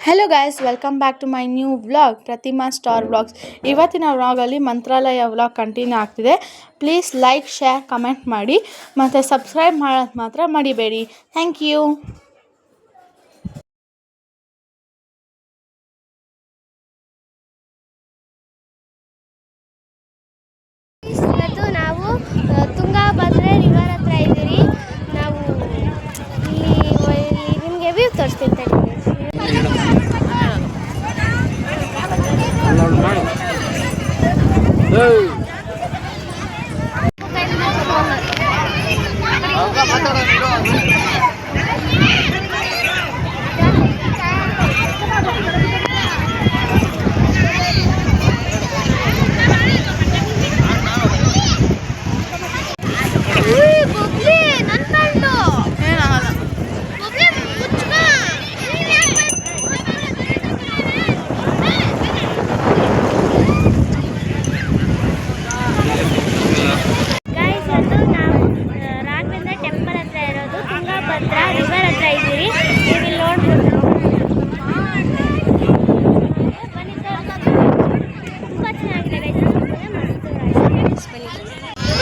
Hello guys, welcome back to my new vlog Pratima Star Vlogs. ಇವತ್ತಿನ ವ್ಲಾಗಲ್ಲಿ Mantralayam vlog continue ಆಗ್ತಿದೆ. Please like, share, comment ಮಾಡಿ ಮತ್ತು subscribe ಮಾಡೋದು ಮಾತ್ರ ಮರಿಬೇಡಿ. Thank you. ಇವತ್ತು ನಾವು ತುಂಗಾಭದ್ರಾ ರಿವರ್ ಹತ್ರ ಇದ್ದೀರಿ. ನಾವು ಇಲ್ಲಿ ನಿಮಗೆ ವ್ಯೂ ತೋರಿಸ್ತೀನಿ ತಡಿ.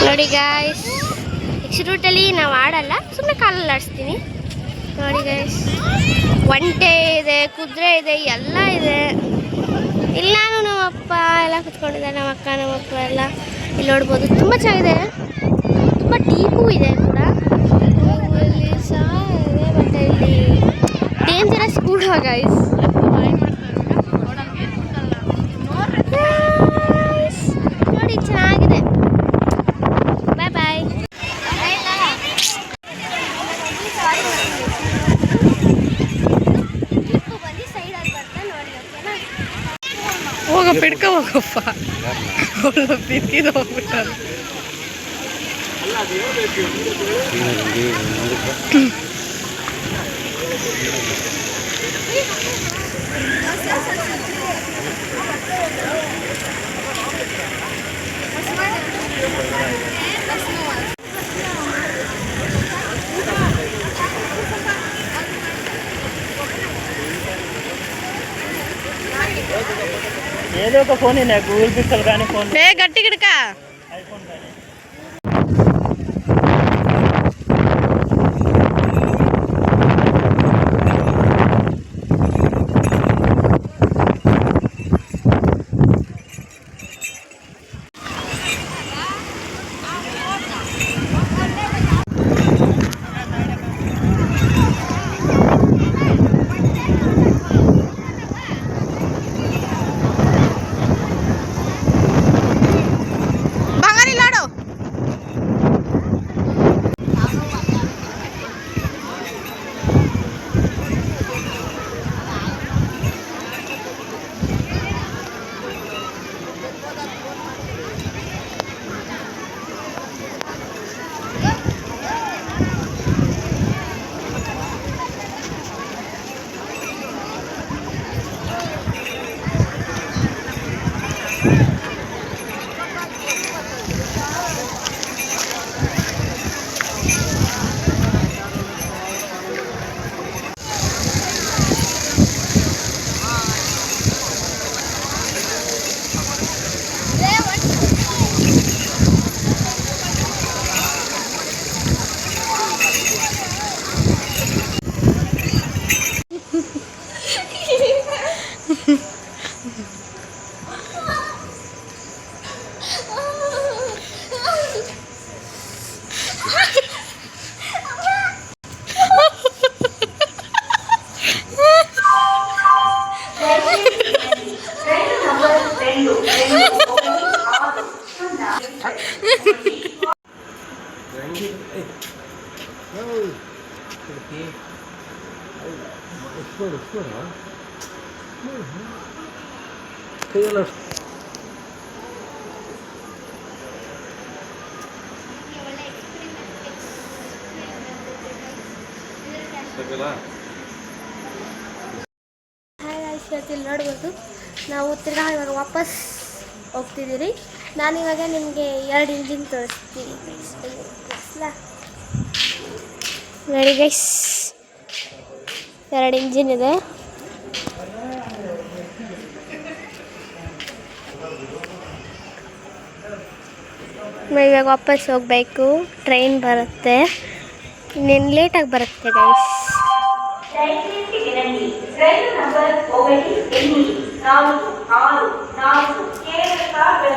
ನೋಡಿ ಗಾಯ್ಸ್, ನೆಕ್ಸ್ಟ್ ರೂಟಲ್ಲಿ ನಾವು ಆಡಲ್ಲ, ಸುಮ್ಮನೆ ಕಾಲಲ್ಲಿ ಆಡಿಸ್ತೀನಿ. ನೋಡಿ ಗಾಯ್ಸ್, ಒಂಟೆ ಇದೆ, ಕುದುರೆ ಇದೆ, ಎಲ್ಲ ಇದೆ. ಇಲ್ಲಿ ನಾನು ನಮ್ಮ ಅಪ್ಪ ಎಲ್ಲ ಕುತ್ಕೊಂಡಿದ್ದಾರೆ, ನಮ್ಮ ಅಕ್ಕ ನಮ್ಮ ಅಪ್ಪ ಎಲ್ಲ ಇಲ್ಲಿ ನೋಡ್ಬೋದು. ತುಂಬ ಚೆನ್ನಾಗಿದೆ, ತುಂಬ ಡೀಪೂ ಇದೆ ಕೂಡ. ಇಲ್ಲಿ ಸಹ ಇದೆ, ಮತ್ತು ಇಲ್ಲಿ ಡೇಂಜರಸ್ ಕೂಡ ಗಾಯ್ಸ್. ನೋಡಿ ಚೆನ್ನಾಗಿದೆ. ಬಾಯ್ ಬಾಯ್. ಹೋಗ ಬಿಡ್ಕ ಹೋಗಪ್ಪ, ಬಿಡ್ಕಿದ ಹೋಗ್ಬಿಟ್ಟಾರೆ. ఏదో ఒక ఫోన్ గూగుల్ పిక్సెల్ కానీ ఫోన్ గట్టి గిడక ఐఫోన్ కానీ. ಇಲ್ಲಿ ನೋಡ್ಬೋದು, ನಾವು ತಿರ್ಗಾ ಇವಾಗ ವಾಪಸ್ ಹೋಗ್ತಿದ್ದೀರಿ. ನಾನಿವಾಗ ನಿಮಗೆ 2 ಇಂಜಿನ್ ತೋರಿಸ್ತೀನಿ. ನೋಡಿ ಗೈಸ್, 2 ಇಂಜಿನ್ ಇದೆ. ನಾವು ಇವಾಗ ವಾಪಸ್ ಹೋಗಬೇಕು. ಟ್ರೈನ್ ಬರುತ್ತೆ, ಇನ್ನೇನು ಲೇಟಾಗಿ ಬರುತ್ತೆ ಗೈಸ್. ಗೈಸ್ ಬನ್ನಿ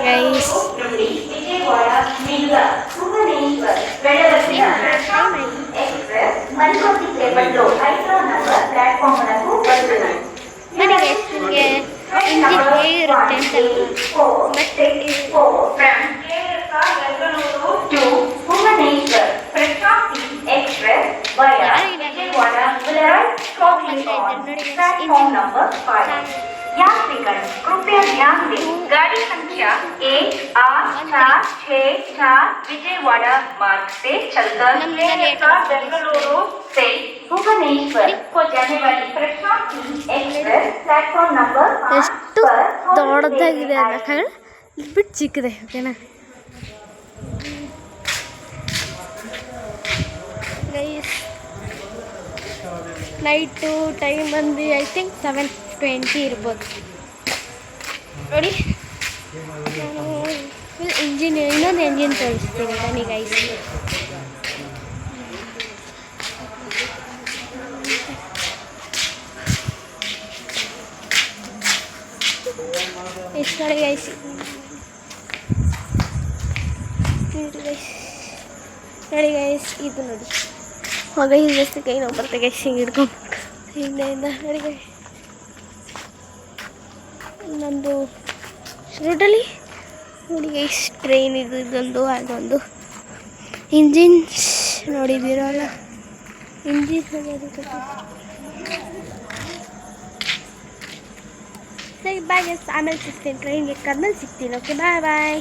ಗೈಸ್, ನಿಮಗೆ ಇಂಜಿನ್ ಹೇಗಿರುತ್ತೆ ಅಂತ ಮತ್ತೆ यात्रीगण कृपया ध्यान दें, गाड़ी संख्या 1-8-4-6-4 विजयवाड़ा मार्ग से चलकर बेंगलुरु से भुवनेश्वर को जाने वाली प्रशांति एक्सप्रेस प्लेटफॉर्म नंबर 5 ಎಷ್ಟು ದೊಡ್ಡದಾಗಿದೆ ಅನ್ನೋಕ್ಕಾಗಲ್ಲ, ಬಿಟ್ಟು ಚಿಕ್ಕದೆ. ಓಕೆನಾ ಗೈಸ್, ನೈಟು ಟೈಮ್ ಬಂದು ಐ ಥಿಂಕ್ 7:20 ಇರ್ಬೋದು ನೋಡಿ. ಫುಲ್ ಇಂಜಿನ್, ಇನ್ನೊಂದು ಎಂಜಿನ್ ತೋರಿಸ್ತೀನಿ ಬನ್ನಿ ಗೈಸ್. ಎಷ್ಟು ನೋಡಿ ಗೈಸ್, ನೋಡಿ ಗೈಸ್, ಇದು ನೋಡಿ ಮಗ ಜಾಸ್ತಿ ಕೈ ನೋವು ಬರುತ್ತೆ ಗೈಸ್, ಹಿಂಗೆ ಹಿಡ್ಕೊಂಡು ಹಿಂದೆಯಿಂದ ನೋಡಿ ಗೈಸ್. ಇನ್ನೊಂದು ರೂಟಲ್ಲಿ ನೋಡಿ ಗೈಸ್, ಟ್ರೈನ್ ಇದೊಂದು ಅದೊಂದು ಇಂಜಿನ್ಸ್ ನೋಡಿದ್ದೀರಲ್ಲ, ಇಂಜಿನ್ ಸರಿ ಬಾಯ್ ಗೈಸ್, ಆಮೇಲೆ ಸಿಗ್ತೀನಿ, ಟ್ರೈನ್ ಬೇಕಾದ್ಮೇಲೆ ಸಿಗ್ತೀನಿ. ಓಕೆ ಬಾಯ್ ಬಾಯ್.